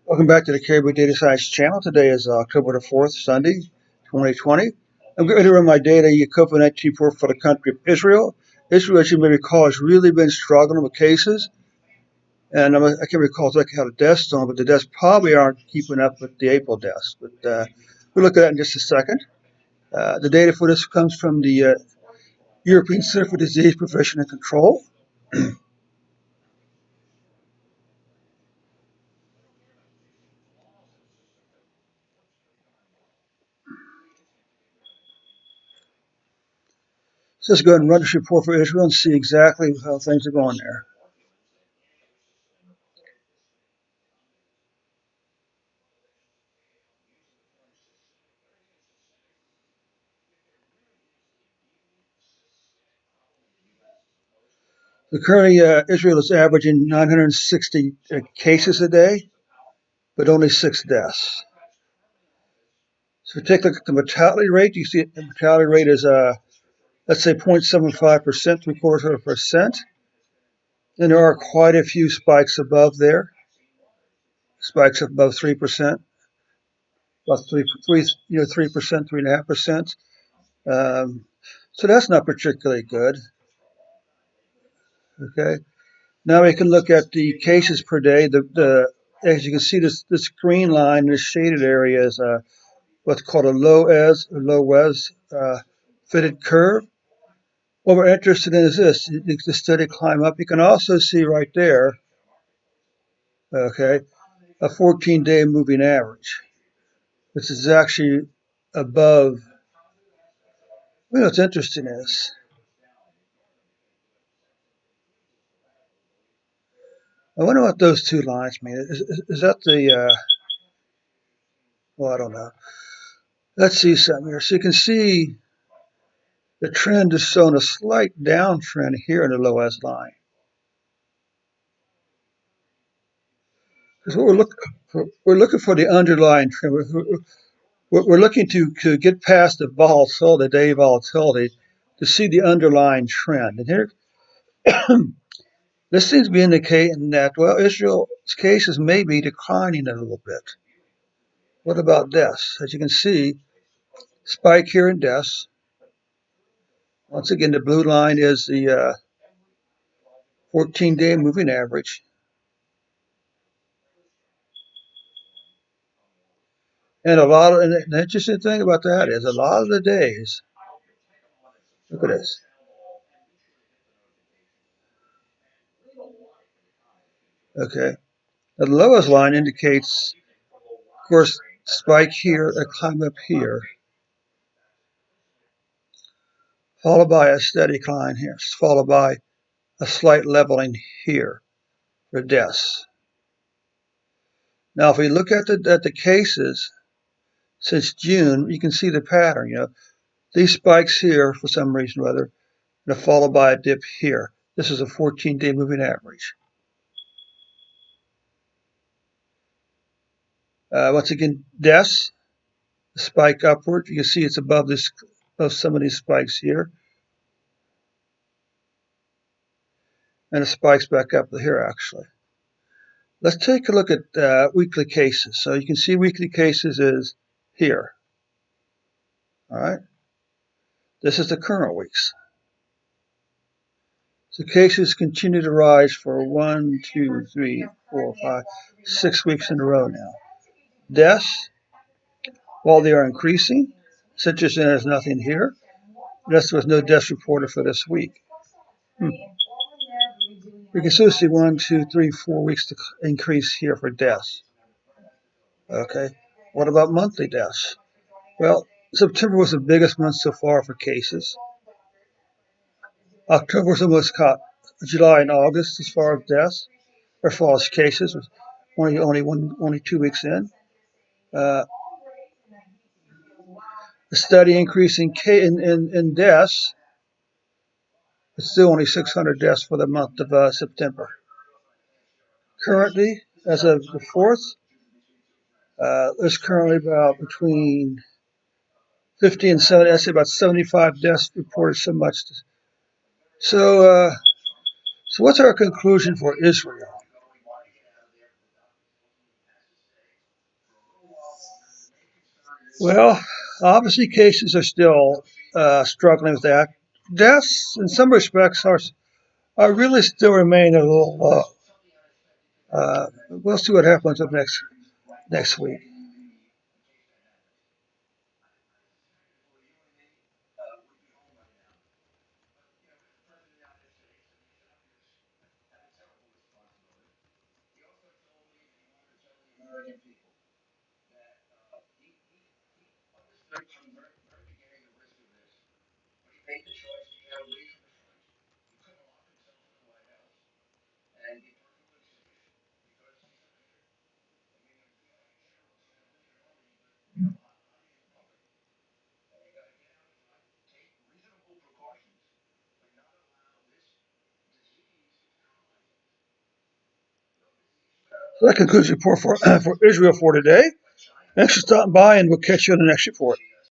Welcome back to the Caribou Data Science channel. Today is October the 4th, Sunday, 2020. I'm going to run my data COVID-19 report for the country of Israel. Israel, as you may recall, has really been struggling with cases. And I can't recall exactly how the deaths on, but the deaths probably aren't keeping up with the April deaths. But we'll look at that in just a second. The data for this comes from the European Center for Disease Prevention and Control. So let's go ahead and run this report for Israel and see exactly how things are going there. So currently, Israel is averaging 960 cases a day, but only 6 deaths. So if you take a look at the mortality rate, you see the mortality rate is, let's say, 0.75%, 0.75%. And there are quite a few spikes above there, spikes above 3%, about 3%, 3.5%. So that's not particularly good. Okay. Now we can look at the cases per day. As you can see, this green line, this shaded area is what's called a low-res fitted curve. What we're interested in is this: the steady climb up. You can also see right there, okay, a 14-day moving average. This is actually above. What's interesting is, I wonder what those two lines mean. Is that the? Well, I don't know. Let's see something here. So you can see the trend is showing a slight downtrend here in the low S line. Because what we're looking for the underlying trend. We're looking to get past the volatility, the day volatility, to see the underlying trend. And here, this seems to be indicating that, well, Israel's cases may be declining a little bit. What about deaths? As you can see, spike here in deaths. Once again, the blue line is the 14-day moving average. And the interesting thing about that is a lot of the days, look at this. Okay. The lowest line indicates, of course, spike here, a climb up here, followed by a steady climb here, followed by a slight leveling here for deaths. Now, if we look at the cases since June, you can see the pattern. These spikes here, for some reason or other, are followed by a dip here. This is a 14-day moving average. Once again, deaths, spike upward. You can see it's above some of these spikes here, and it spikes back up here actually. Let's take a look at weekly cases. So you can see weekly cases is here. All right. This is the current weeks. So cases continue to rise for 1, 2, 3, 4, 5, 6 weeks in a row now. Deaths, while they are increasing, it's interesting there's nothing here. There was no deaths reported for this week. We can still see 1, 2, 3, 4 weeks to increase here for deaths. Okay. What about monthly deaths? Well, September was the biggest month so far for cases. October was almost caught. July and August, as far as deaths, or as far as cases, was only 2 weeks in. A steady increase in deaths, but still only 600 deaths for the month of September. Currently, as of the 4th, there's currently about between 50 and 70, I'd say about 75 deaths reported so much. So what's our conclusion for Israel? Well, obviously cases are still struggling with that. Deaths, in some respects, are really still remain a little low. We'll see what happens up next week. So that concludes the report for for Israel for today. Thanks for stopping by, and we'll catch you on the next report.